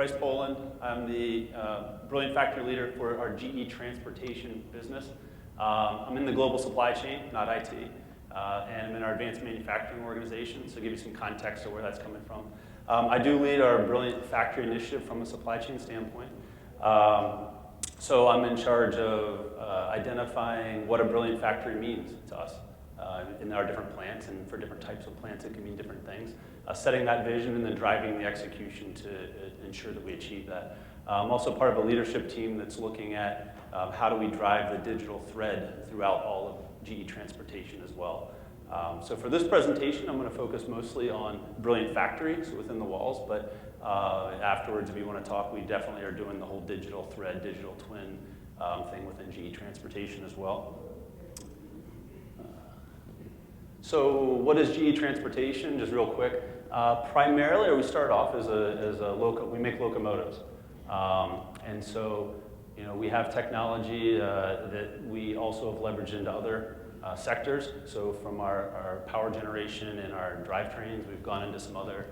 Bryce Poland. I'm the Brilliant Factory Leader for our GE Transportation business. I'm in the global supply chain, not IT, and I'm in our advanced manufacturing organization, so to give you some context of where that's coming from. I do lead our Brilliant Factory initiative from a supply chain standpoint. So I'm in charge of identifying what a brilliant factory means to us in our different plants, and for different types of plants it can mean different things. Setting that vision and then driving the execution to ensure that we achieve that. I'm also part of a leadership team that's looking at how do we drive the digital thread throughout all of GE Transportation as well. So for this presentation, I'm going to focus mostly on Brilliant Factory, so within the walls, but afterwards, if you want to talk, we definitely are doing the whole digital thread, digital twin thing within GE Transportation as well. So what is GE Transportation? Just real quick. Primarily, we start off as we make locomotives. And so, you know, we have technology that we also have leveraged into other sectors. So from our power generation and our drivetrains, we've gone into some other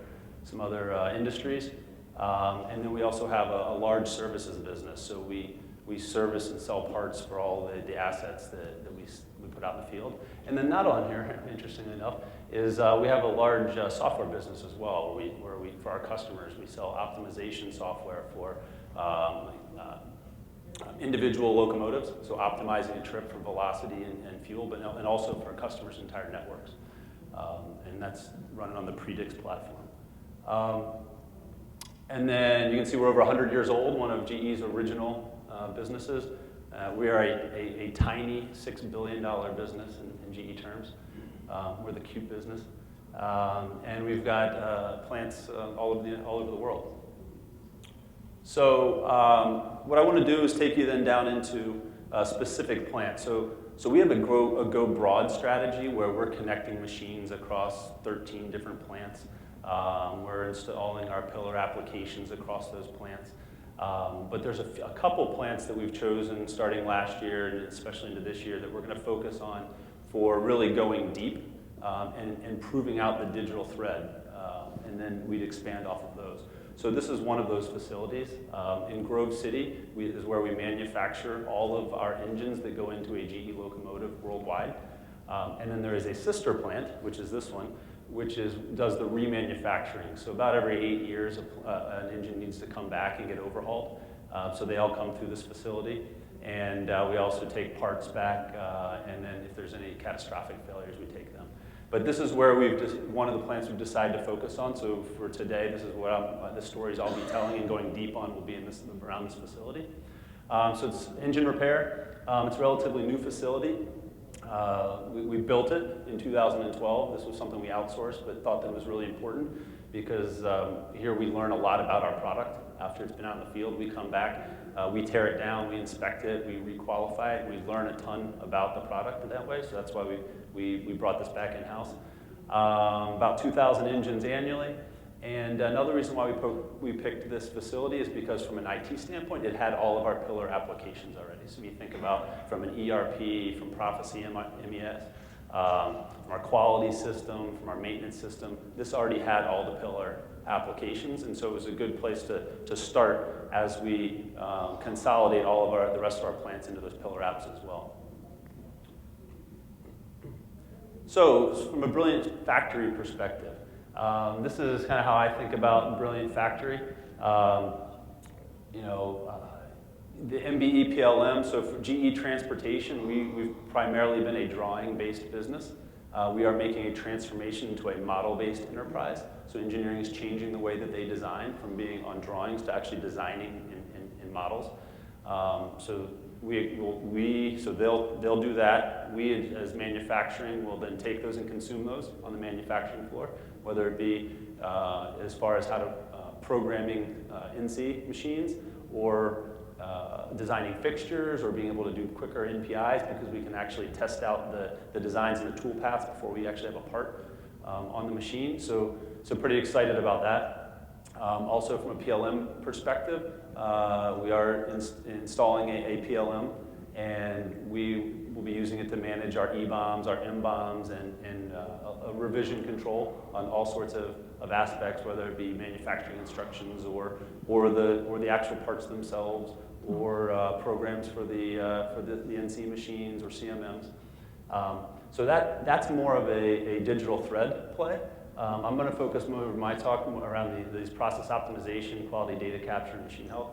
industries. And then we also have a large services business. So we service and sell parts for all the assets that we put out in the field. And then not on here, interestingly enough, is we have a large software business as well, where we for our customers, we sell optimization software for individual locomotives, so optimizing a trip for velocity and fuel, but and also for our customers' entire networks. And that's running on the Predix platform. And then you can see we're over 100 years old, one of GE's original businesses. We are a tiny $6 billion business in GE terms. We're the cute business. And we've got plants all over the world. So what I want to do is take you then down into specific plants. So we have a GoBroad strategy where we're connecting machines across 13 different plants. We're installing our pillar applications across those plants. But there's a couple plants that we've chosen starting last year and especially into this year that we're going to focus on for really going deep and proving out the digital thread. And then we'd expand off of those. So this is one of those facilities. In Grove City is where we manufacture all of our engines that go into a GE locomotive worldwide. And then there is a sister plant, which is this one, which does the remanufacturing. So about every 8 years, an engine needs to come back and get overhauled. So they all come through this facility. And we also take parts back, and then if there's any catastrophic failures, we take them. But this is where one of the plants we've decided to focus on. So for today, this is what the stories I'll be telling and going deep on will be around this facility. So it's engine repair. It's a relatively new facility. We built it in 2012. This was something we outsourced, but thought that was really important because here we learn a lot about our product. After it's been out in the field, we come back, we tear it down, we inspect it, we requalify it, we learn a ton about the product that way. So that's why we brought this back in-house. About 2,000 engines annually. And another reason why we picked this facility is because from an IT standpoint, it had all of our pillar applications already. So if you think about from an ERP, from Prophecy MES, from our quality system, from our maintenance system, this already had all the pillar applications. And so it was a good place to start as we consolidate all of the rest of our plants into those pillar apps as well. So from a Brilliant Factory perspective, this is kind of how I think about Brilliant Factory. The MBE PLM, so for GE Transportation, we've primarily been a drawing-based business. We are making a transformation into a model-based enterprise. So engineering is changing the way that they design from being on drawings to actually designing in models. So they'll do that. We, as manufacturing, will then take those and consume those on the manufacturing floor, whether it be as far as how to programming NC machines or designing fixtures or being able to do quicker NPIs because we can actually test out the designs and the tool paths before we actually have a part on the machine. So pretty excited about that. Also from a PLM perspective, we are installing a PLM, and we we'll be using it to manage our E-bombs, our M-bombs, and a revision control on all sorts of aspects, whether it be manufacturing instructions or the actual parts themselves, or programs for the NC machines or CMMs. So that's more of a digital thread play. I'm going to focus more of my talk around these process optimization, quality data capture, and machine health.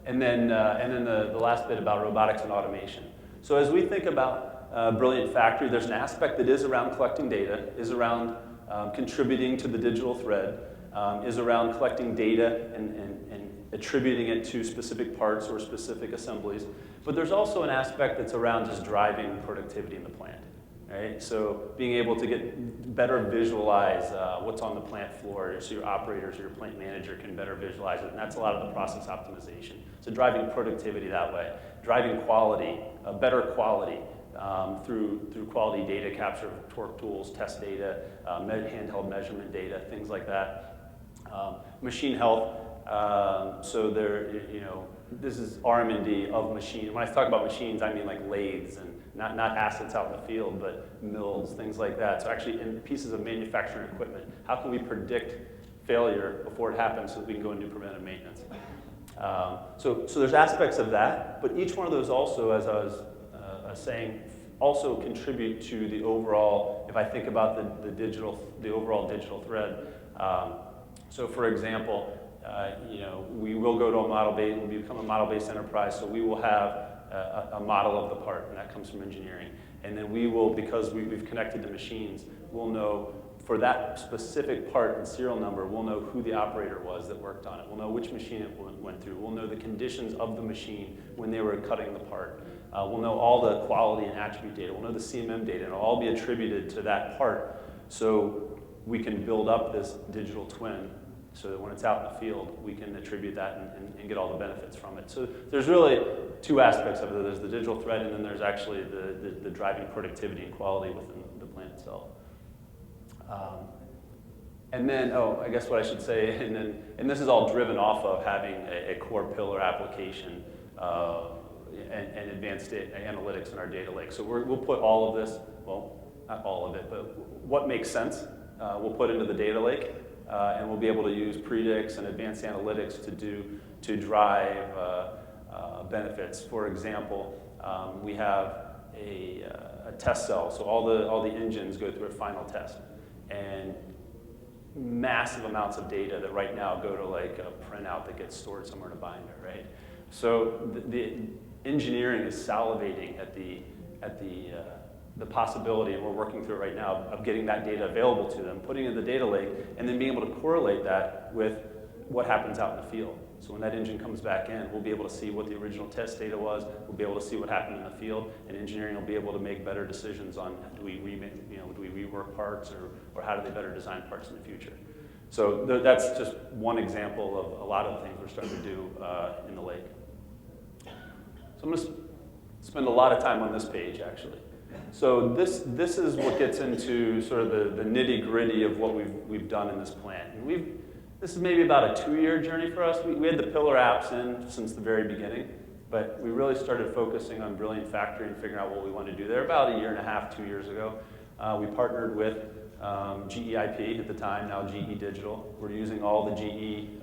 And then the last bit about robotics and automation. So as we think about Brilliant Factory, there's an aspect that is around collecting data, is around contributing to the digital thread, is around collecting data and attributing it to specific parts or specific assemblies. But there's also an aspect that's around just driving productivity in the plant. Right? So being able to get better visualize what's on the plant floor, so your operators or your plant manager can better visualize it, and that's a lot of the process optimization. So driving productivity that way, driving quality, better quality through quality data capture, torque tools, test data, handheld measurement data, things like that. Machine health. So this is RM&D of machine. When I talk about machines, I mean like lathes and not assets out in the field, but mills, things like that. So actually in pieces of manufacturing equipment, how can we predict failure before it happens so that we can go and do preventive maintenance? So there's aspects of that, but each one of those also, as I was saying, also contribute to the overall, if I think about the overall digital thread. So for example, we will go to a model-based, we'll become a model-based enterprise, so we will have a model of the part, and that comes from engineering. And then we will, because we've connected to machines, we'll know for that specific part and serial number, we'll know who the operator was that worked on it. We'll know which machine it went through. We'll know the conditions of the machine when they were cutting the part. We'll know all the quality and attribute data. We'll know the CMM data, and it'll all be attributed to that part. So we can build up this digital twin so that when it's out in the field, we can attribute that and get all the benefits from it. So there's really two aspects of it. There's the digital thread, and then there's actually the driving productivity and quality within the plant itself. And then, I guess what I should say, and this is all driven off of having a core pillar application and advanced analytics in our data lake. So we'll put all of this, well, not all of it, but what makes sense, we'll put into the data lake. And we'll be able to use predicts and advanced analytics to drive benefits. For example, we have a test cell, so all the engines go through a final test, and massive amounts of data that right now go to like a printout that gets stored somewhere in a binder, right? So the engineering is salivating at the possibility, and we're working through it right now, of getting that data available to them, putting it in the data lake, and then being able to correlate that with what happens out in the field. So when that engine comes back in, we'll be able to see what the original test data was, we'll be able to see what happened in the field, and engineering will be able to make better decisions on do we rework parts, or how do they better design parts in the future. So that's just one example of a lot of the things we're starting to do in the lake. So I'm going to spend a lot of time on this page, actually. So this is what gets into sort of the nitty-gritty of what we've done in this plant. And this is maybe about a 2-year journey for us. We had the pillar apps in since the very beginning, but we really started focusing on Brilliant Factory and figuring out what we wanted to do there about 1.5 years, 2 years ago. We partnered with GE IP at the time, now GE Digital. We're using all the GE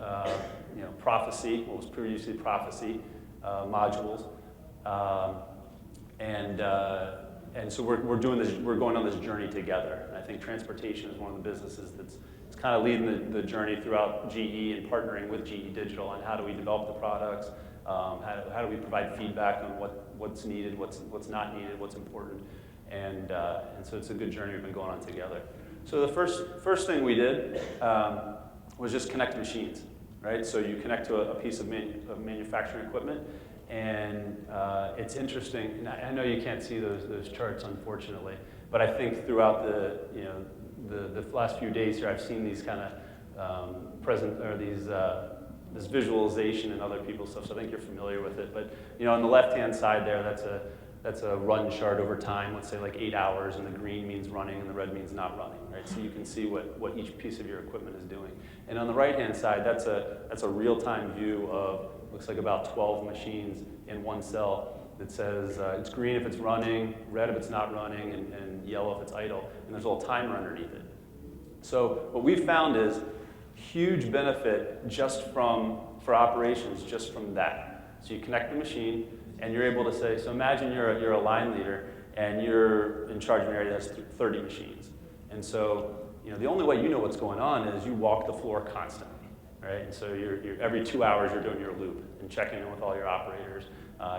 Prophecy, what was previously Prophecy modules, and so we're doing this. We're going on this journey together. And I think transportation is one of the businesses that's kind of leading the journey throughout GE and partnering with GE Digital on how do we develop the products, how do we provide feedback on what's needed, what's not needed, what's important, and so it's a good journey we've been going on together. So the first thing we did was just connect machines, right? So you connect to a piece of manufacturing equipment. And it's interesting, and I know you can't see those charts, unfortunately, but I think throughout the last few days here, I've seen these kind of this visualization in other people's stuff, so I think you're familiar with it. But on the left-hand side there, that's a run chart over time, let's say like 8 hours, and the green means running and the red means not running, right? So you can see what each piece of your equipment is doing. And on the right-hand side, that's a real-time view of, looks like about 12 machines in one cell, that says it's green if it's running, red if it's not running, and yellow if it's idle. And there's a little timer underneath it. So what we've found is huge benefit for operations just from that. So you connect the machine, and you're able to say, so imagine you're a line leader, and you're in charge of an area that's 30 machines. And so the only way you know what's going on is you walk the floor constantly, right? And so you're every 2 hours you're doing your loop and checking in with all your operators.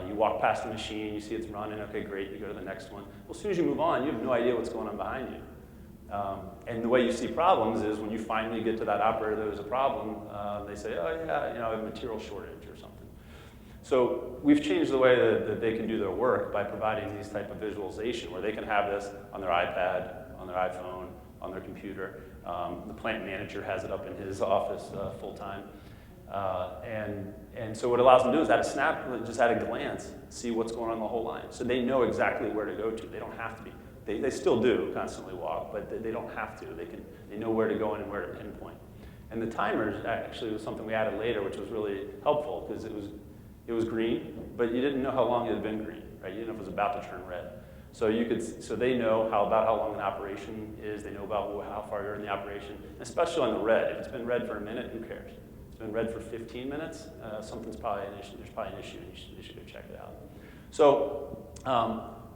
You walk past the machine, you see it's running, okay, great, you go to the next one. Well, as soon as you move on, you have no idea what's going on behind you. And the way you see problems is when you finally get to that operator that was a problem, they say, oh yeah, a material shortage or something. So we've changed the way that they can do their work by providing these type of visualization where they can have this on their iPad, on their iPhone, on their computer. The plant manager has it up in his office full time. And so what it allows them to do is just at a glance, see what's going on in the whole line. So they know exactly where to go to. They don't have to be. They still do constantly walk, but they don't have to. They know where to go in and where to pinpoint. And the timers actually was something we added later, which was really helpful because it was green, but you didn't know how long it had been green, right? You didn't know if it was about to turn red. So they know about how long an operation is. They know about how far you're in the operation, especially on the red. If it's been red for a minute, who cares? If it's been red for 15 minutes, something's probably an issue. There's probably an issue, and you should go check it out. So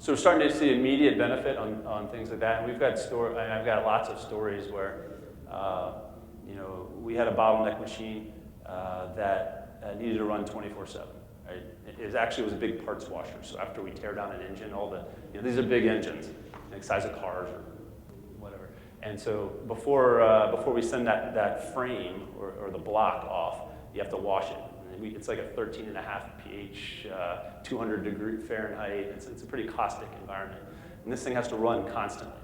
we're starting to see immediate benefit on things like that. And I've got lots of stories where we had a bottleneck machine that needed to run 24/7. Right? It actually was a big parts washer. So after we tear down an engine, these are big engines, like size of cars or whatever. And so before we send that frame or the block off, you have to wash it. It's like a 13.5 pH, 200 degree Fahrenheit. It's a pretty caustic environment. And this thing has to run constantly.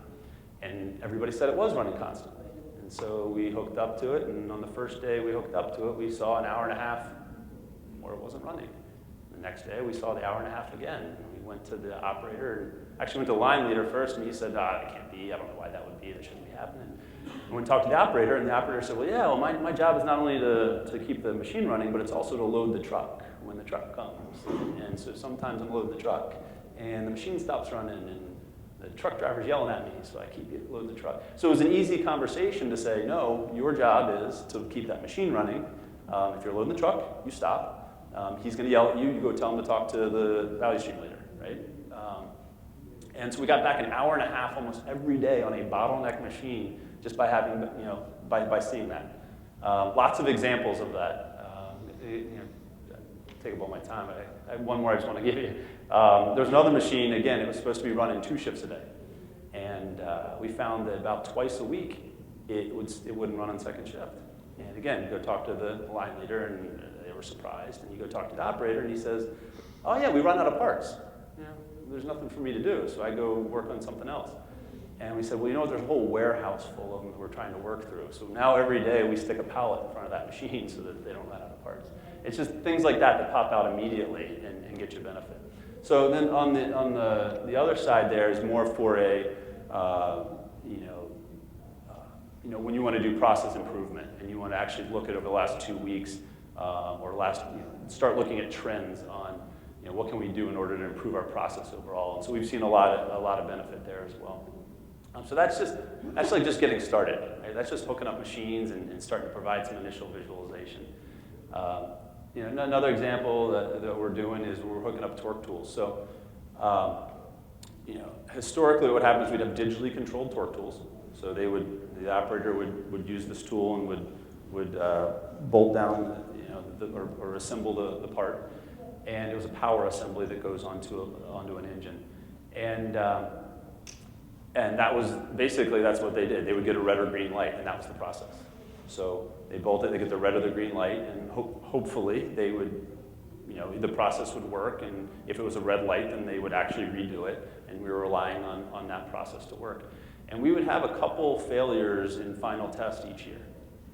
And everybody said it was running constantly. And so we hooked up to it, and on the first day we hooked up to it, we saw an hour and a half where it wasn't running. The next day we saw the hour and a half again. And we went to the operator, and actually went to the line leader first, and he said, that can't be, I don't know why that would be, that shouldn't be happening. And we talked to the operator, and the operator said, my job is not only to keep the machine running, but it's also to load the truck when the truck comes. And so sometimes I'm loading the truck, and the machine stops running, and the truck driver's yelling at me, so I keep loading the truck. So it was an easy conversation to say, no, your job is to keep that machine running. If you're loading the truck, you stop. He's going to yell at you, you go tell him to talk to the value stream leader, right? And so we got back an hour and a half almost every day on a bottleneck machine just by having, by seeing that. Lots of examples of that. Take up all my time. I have one more I just want to give you. There's another machine, again, it was supposed to be running 2 shifts a day. And we found that about twice a week, it wouldn't run on second shift. And again, you go talk to the line leader, and they were surprised. And you go talk to the operator, and he says, oh yeah, we run out of parts. There's nothing for me to do, so I go work on something else. And we said, well, there's a whole warehouse full of them that we're trying to work through. So now every day we stick a pallet in front of that machine so that they don't run out of parts. It's just things like that pop out immediately and get you benefit. So then on the other side there is more for when you want to do process improvement and you want to actually look at over the last 2 weeks start looking at trends on what can we do in order to improve our process overall. And so we've seen a lot of benefit there as well. So that's like just getting started. Right? That's just hooking up machines and starting to provide some initial visualization. Another example that we're doing is we're hooking up torque tools. So, historically what happens is we'd have digitally controlled torque tools. So the operator would use this tool and would bolt down, or assemble the part. And it was a power assembly that goes onto an engine. And that was basically, that's what they did. They would get a red or green light, and that was the process. So they bolt it, they get the red or the green light, and hopefully they would, the process would work. And if it was a red light, then they would actually redo it. And we were relying on that process to work. And we would have a couple failures in final test each year.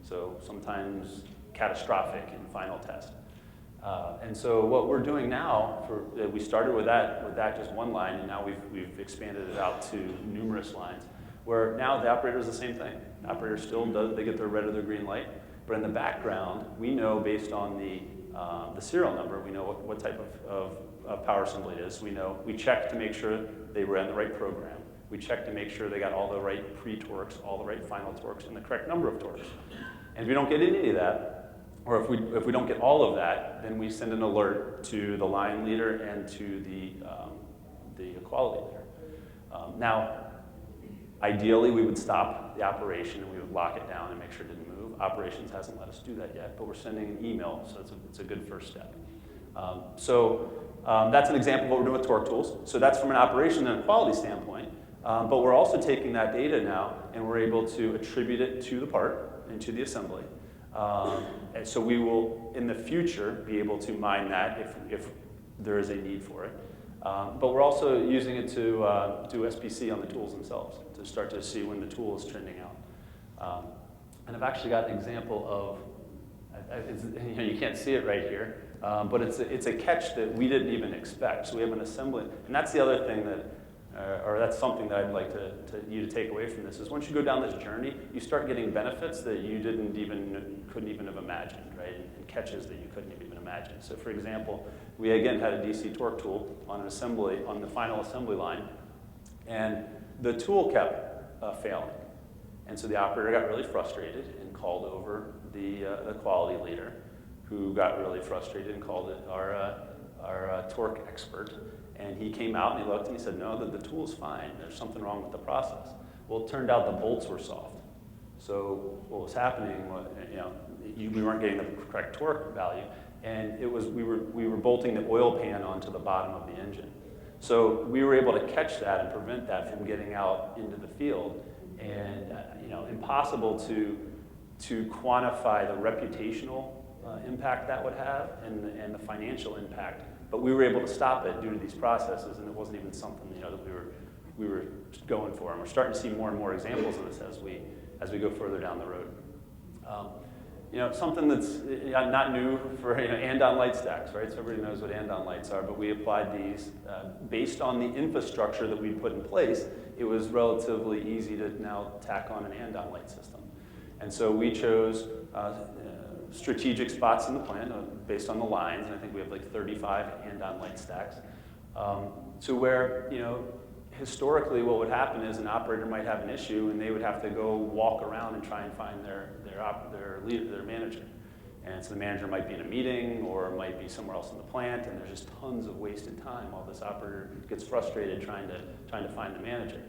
So sometimes catastrophic in final test. And so what we're doing now, we started with that just one line, and now we've expanded it out to numerous lines, where now the operator is the same thing. The operator still they get their red or their green light, but in the background, we know based on the serial number, we know what type of power assembly is. We check to make sure they ran the right program. We check to make sure they got all the right pre-torques, all the right final torques, and the correct number of torques. And if we don't get any of that, or if we don't get all of that, then we send an alert to the line leader and to the quality leader. Now, ideally, we would stop the operation and we would lock it down and make sure it didn't move. Operations hasn't let us do that yet, but we're sending an email, so it's a good first step. That's an example of what we're doing with torque tools. So that's from an operation and a quality standpoint, but we're also taking that data now and we're able to attribute it to the part and to the assembly. And so we will, in the future, be able to mine that if there is a need for it. But we're also using it to do SPC on the tools themselves to start to see when the tool is trending out. And I've actually got an example of, you can't see it right here, but it's a catch that we didn't even expect. So we have an assembly, and that's the other thing that, or that's something that I'd like you to take away from this, is once you go down this journey, you start getting benefits that you couldn't even have imagined, right? And catches that you couldn't even imagine. So for example, we again had a DC torque tool on an assembly, on the final assembly line, and the tool kept failing. And so the operator got really frustrated and called over the quality leader, who got really frustrated and called it our torque expert. And he came out and he looked and he said, no, the tool's fine. There's something wrong with the process. Well, it turned out the bolts were soft. So what was happening was, we weren't getting the correct torque value, and we were bolting the oil pan onto the bottom of the engine. So we were able to catch that and prevent that from getting out into the field. And impossible to quantify the reputational impact that would have and the financial impact. But we were able to stop it due to these processes, and it wasn't even something that we were going for. And we're starting to see more and more examples of this as we go further down the road. Something that's not new for andon light stacks, right? So everybody knows what andon lights are, but we applied these based on the infrastructure that we put in place. It was relatively easy to now tack on an andon light system. And so we chose strategic spots in the plant based on the lines, and I think we have like 35 andon light stacks, to where, historically what would happen is an operator might have an issue and they would have to go walk around and try and find their leader, their manager. And so the manager might be in a meeting or might be somewhere else in the plant, and there's just tons of wasted time while this operator gets frustrated trying to find the manager.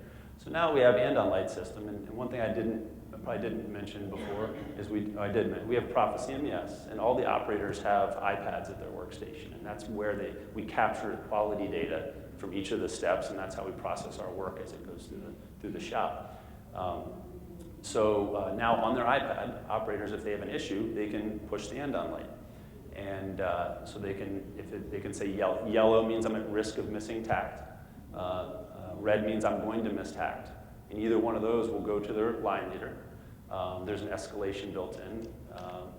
So now we have andon light system, and one thing I probably didn't mention before is we have Prophecy MES, and all the operators have iPads at their workstation, and that's where we capture quality data from each of the steps, and that's how we process our work as it goes through the shop. So now on their iPad, operators, if they have an issue, they can push the andon light. And so they can say yellow means I'm at risk of missing tact. Red means I'm going to miss tact. And either one of those will go to their line leader. There's an escalation built in.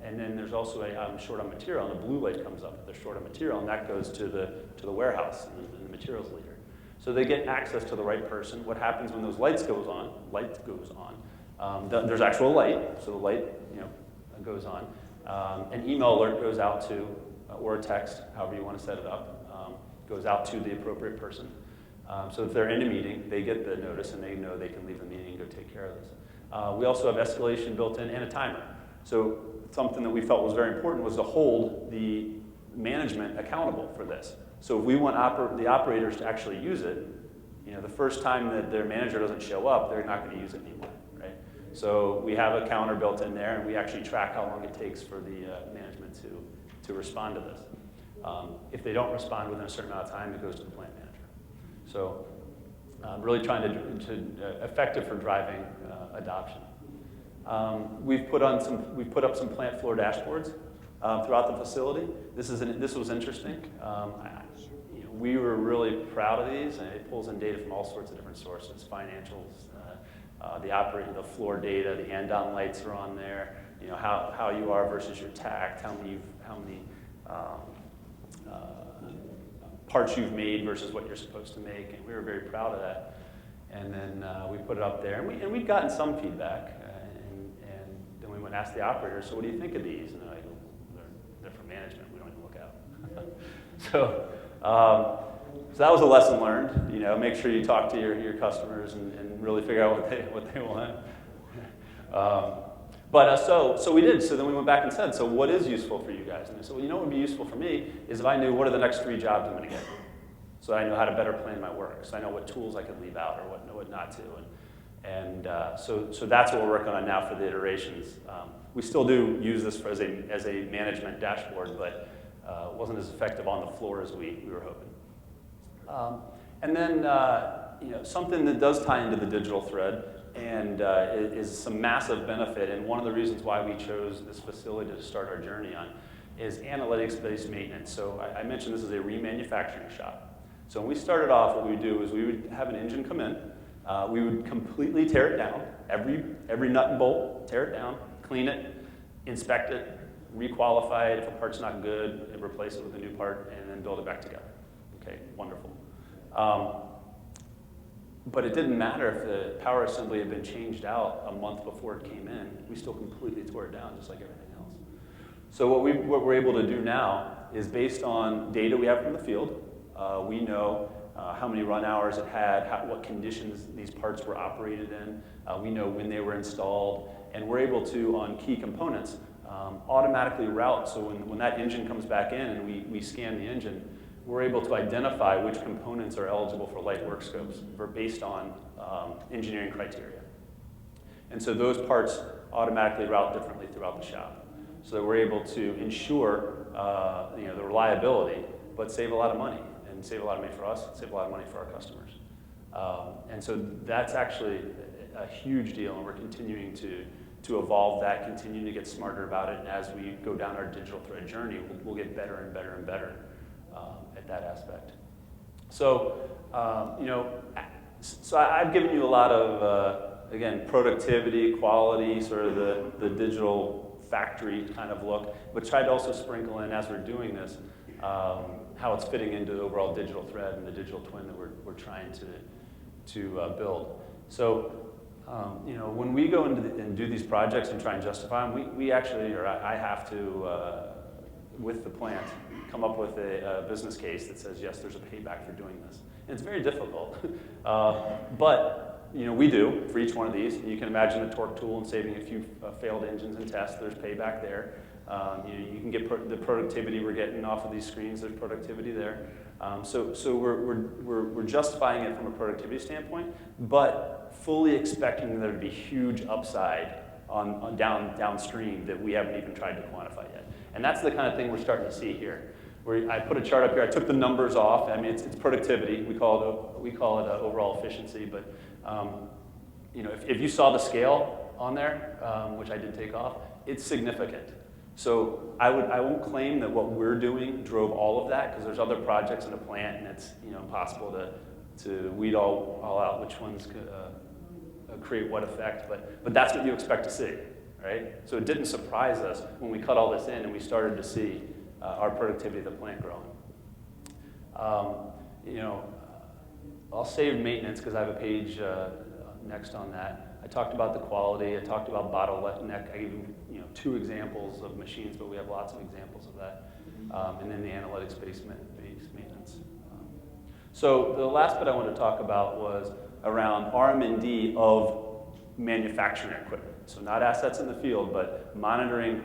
And then there's also I'm short on material, and a blue light comes up if they're short on material, and that goes to the warehouse and the materials leader. So they get access to the right person. What happens when those lights goes on, there's actual light, so the light goes on. An email alert goes out to, or a text, however you want to set it up, goes out to the appropriate person. So if they're in a meeting, they get the notice and they know they can leave the meeting and go take care of this. We also have escalation built in and a timer. So something that we felt was very important was to hold the management accountable for this. So if we want the operators to actually use it, the first time that their manager doesn't show up, they're not going to use it anymore, right? So we have a counter built in there, and we actually track how long it takes for the management to respond to this. If they don't respond within a certain amount of time, it goes to the plant manager. So really trying to effective for driving adoption. We've put up some plant floor dashboards throughout the facility. This was interesting. We were really proud of these, and it pulls in data from all sorts of different sources: financials, the floor data, the andon lights are on there. How you are versus your tact, how many parts you've made versus what you're supposed to make, and we were very proud of that. And then we put it up there, and we'd gotten some feedback, and then we went and asked the operator, so what do you think of these? And they're like, they're for management, we don't even look out. So So that was a lesson learned. You know, make sure you talk to your customers and really figure out what they want. So we did. So then we went back and said, so what is useful for you guys? And they said, well, you know what would be useful for me is if I knew what are the next 3 jobs I'm going to get. So I know how to better plan my work. So I know what tools I can leave out or what not to. So that's what we're working on now for the iterations. We still do use this as a management dashboard, but it wasn't as effective on the floor as we were hoping. And then you know, something that does tie into the digital thread and is some massive benefit, and one of the reasons why we chose this facility to start our journey on is analytics-based maintenance. So I mentioned this is a remanufacturing shop. So when we started off, what we would do is we would have an engine come in. We would completely tear it down, every nut and bolt, tear it down, clean it, inspect it, requalify it. If a part's not good, and replace it with a new part, and then build it back together. Okay, wonderful. But it didn't matter if the power assembly had been changed out a month before it came in. We still completely tore it down, just like everything else. So what we're able to do now is based on data we have from the field. We know how many run hours it had, what conditions these parts were operated in. We know when they were installed, and we're able to, on key components, automatically route. So when that engine comes back in and we scan the engine, we're able to identify which components are eligible for light work scopes based on engineering criteria. And so those parts automatically route differently throughout the shop. So that we're able to ensure you know, the reliability, but save a lot of money. And save a lot of money for us, save a lot of money for our customers. And so that's actually a huge deal, and we're continuing to evolve that, continuing to get smarter about it, and as we go down our digital thread journey, we'll get better and better and better at that aspect. So, you know, so I've given you a lot of, again, productivity, quality, sort of the digital factory kind of look, but tried to also sprinkle in, as we're doing this, how it's fitting into the overall digital thread and the digital twin that we're trying to build. So, you know, when we go and do these projects and try and justify them, we actually, or I have to, with the plant, come up with a business case that says, yes, there's a payback for doing this. And it's very difficult, but you know, we do for each one of these. You can imagine a torque tool and saving a few failed engines and tests. There's payback there. You know, you can get the productivity we're getting off of these screens. There's productivity there. So we're justifying it from a productivity standpoint, but fully expecting there to be huge upside on downstream that we haven't even tried to quantify yet. And that's the kind of thing we're starting to see here. Where I put a chart up here. I took the numbers off. I mean, it's productivity. We call it overall efficiency. But you know, if you saw the scale on there, which I did take off, it's significant. So I won't claim that what we're doing drove all of that, because there's other projects in the plant, and it's, you know, impossible to weed all out which ones create what effect. But that's what you expect to see, right? So it didn't surprise us when we cut all this in and we started to see our productivity of the plant growing. You know, I'll save maintenance because I have a page next on that. I talked about the quality. I talked about bottleneck. I gave you know 2 examples of machines, but we have lots of examples of that. And then the analytics-based maintenance. So the last bit I wanted to talk about was around RM&D of manufacturing equipment. So not assets in the field, but monitoring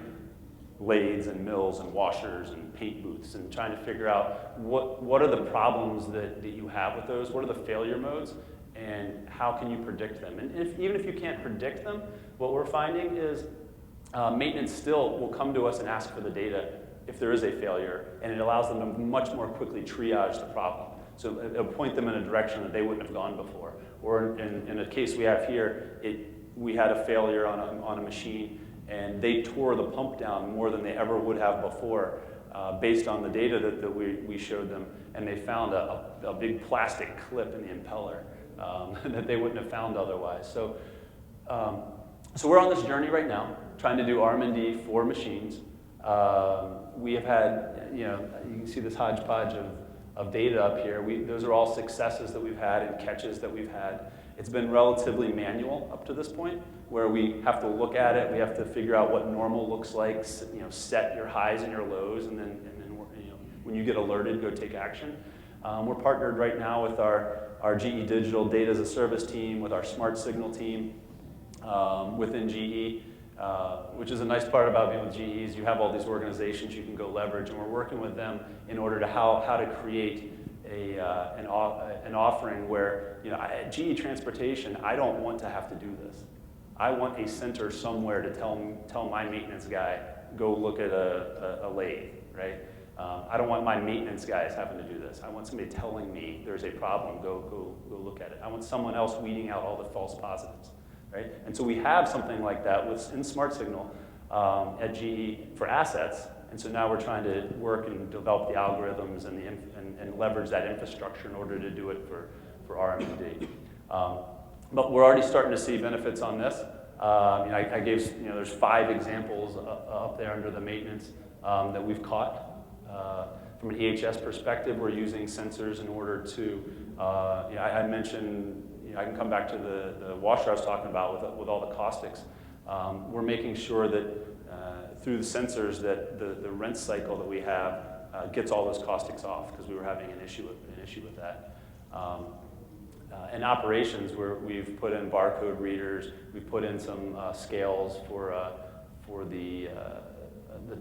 lathes and mills and washers and paint booths and trying to figure out what are the problems that you have with those, what are the failure modes, and how can you predict them. And even if you can't predict them, what we're finding is maintenance still will come to us and ask for the data if there is a failure, and it allows them to much more quickly triage the problem. So it'll point them in a direction that they wouldn't have gone before. Or in a case we have here, we had a failure on a machine, and they tore the pump down more than they ever would have before based on the data that we showed them, and they found a big plastic clip in the impeller that they wouldn't have found otherwise. So we're on this journey right now, trying to do RM&D for machines. We have had, you know, you can see this hodgepodge of data up here. Those are all successes that we've had and catches that we've had. It's been relatively manual up to this point, where we have to look at it, we have to figure out what normal looks like, you know, set your highs and your lows, and then you know, when you get alerted, go take action. We're partnered right now with our GE Digital Data as a Service team, with our Smart Signal team within GE, which is a nice part about being with GE is you have all these organizations you can go leverage, and we're working with them in order to how to create an offering where, at GE Transportation, I don't want to have to do this. I want a center somewhere to tell my maintenance guy, go look at a lathe, right? I don't want my maintenance guys having to do this. I want somebody telling me there's a problem, go look at it. I want someone else weeding out all the false positives, right? And so we have something like that in Smart Signal at GE for assets, and so now we're trying to work and develop the algorithms and leverage that infrastructure in order to do it for RMD. But we're already starting to see benefits on this. I gave, there's 5 examples up there under the maintenance that we've caught. From an EHS perspective, we're using sensors in order to, I mentioned, I can come back to the washer I was talking about with all the caustics. We're making sure that through the sensors that the rinse cycle that we have gets all those caustics off, because we were having an issue with that. In operations, where we've put in barcode readers, we've put in some scales for the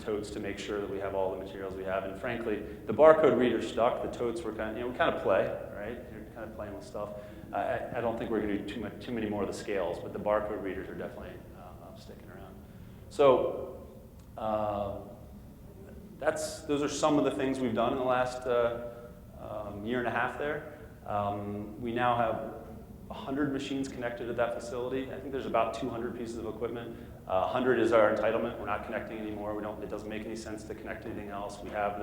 totes to make sure that we have all the materials we have. And frankly, the barcode reader stuck. The totes were kind of, we kind of play, right? You're kind of playing with stuff. I don't think we're going to do too many more of the scales, but the barcode readers are definitely sticking around. So those are some of the things we've done in the last year and a half there. We now have 100 machines connected at that facility. I think there's about 200 pieces of equipment. 100 is our entitlement. We're not connecting anymore. It doesn't make any sense to connect anything else. We have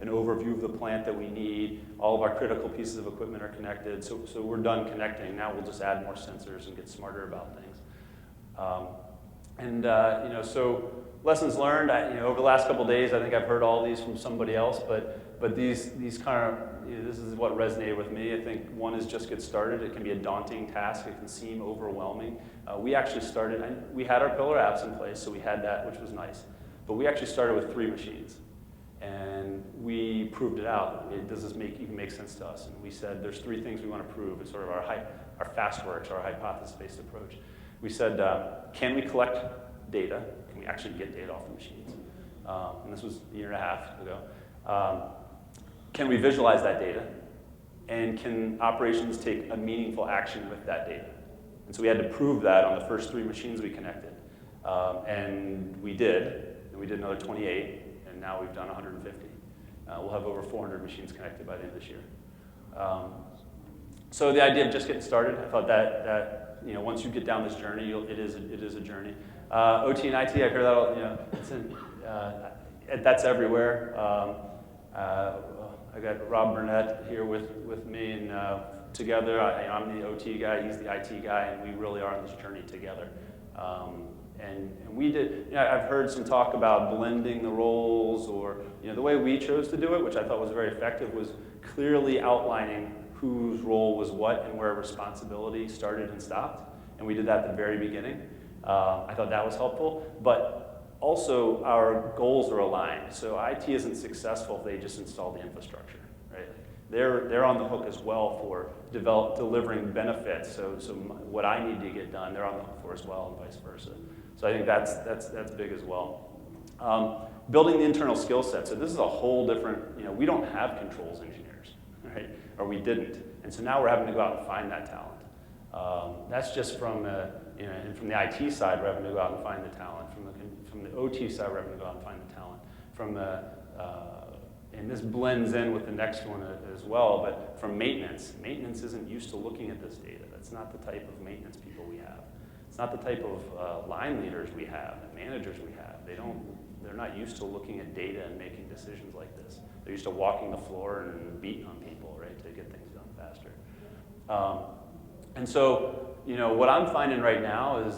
an overview of the plant that we need. All of our critical pieces of equipment are connected. So we're done connecting. Now we'll just add more sensors and get smarter about things. So lessons learned. Over the last couple of days, I think I've heard all these from somebody else, but these kind of, this is what resonated with me. I think one is just get started. It can be a daunting task. It can seem overwhelming. We actually started, we had our pillar apps in place, so we had that, which was nice. But we actually started with 3 machines. And we proved it out. Does this even make sense to us? And we said there's 3 things we want to prove. It's sort of our fast works, our hypothesis-based approach. We said, can we collect data? Can we actually get data off the machines? And this was a year and a half ago. Can we visualize that data? And can operations take a meaningful action with that data? And so we had to prove that on the first 3 machines we connected. And we did. And we did another 28. And now we've done 150. We'll have over 400 machines connected by the end of this year. So the idea of just getting started, I thought that once you get down this journey, it is a journey. OT and IT, I hear that all, that's everywhere. I got Rob Burnett here with me, and together, I'm the OT guy, he's the IT guy, and we really are on this journey together. And we did, I've heard some talk about blending the roles, or the way we chose to do it, which I thought was very effective, was clearly outlining whose role was what and where responsibility started and stopped. And we did that at the very beginning. I thought that was helpful, but also our goals are aligned. So IT isn't successful if they just install the infrastructure, right? They're on the hook as well for delivering benefits. So what I need to get done, they're on the hook for as well, and vice versa. So I think that's big as well. Building the internal skill set. So this is a whole different, we don't have controls engineers, right? Or we didn't. And so now we're having to go out and find that talent. That's just from and from the IT side, we're having to go out and find the talent. From the OT side, we're having to go out and find the talent. And this blends in with the next one as well, but from maintenance isn't used to looking at this data. That's not the type of maintenance people we have. It's not the type of line leaders we have and managers we have. They're not used to looking at data and making decisions like this. They're used to walking the floor and beating on people, right, to get things done faster. And so, what I'm finding right now is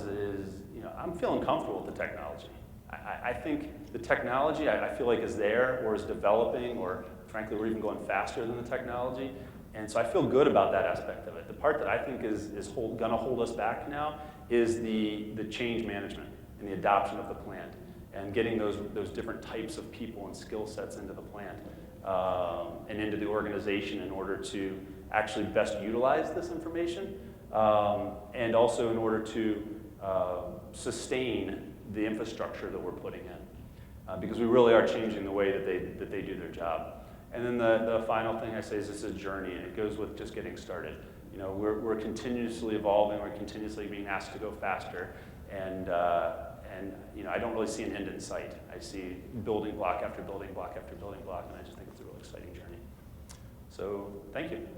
I'm feeling comfortable with the technology. I think the technology, I feel like, is there or is developing, or frankly, we're even going faster than the technology. And so I feel good about that aspect of it. The part that I think is going to hold us back now is the change management and the adoption of the plant and getting those different types of people and skill sets into the plant. and into the organization in order to actually best utilize this information, and also in order to sustain the infrastructure that we're putting in, because we really are changing the way that they do their job. And then the final thing I say is this is a journey, and it goes with just getting started. You know, we're continuously evolving, we're continuously being asked to go faster, and you know, I don't really see an end in sight. I see building block after building block after building block, and I just think it's a really exciting journey. So, thank you.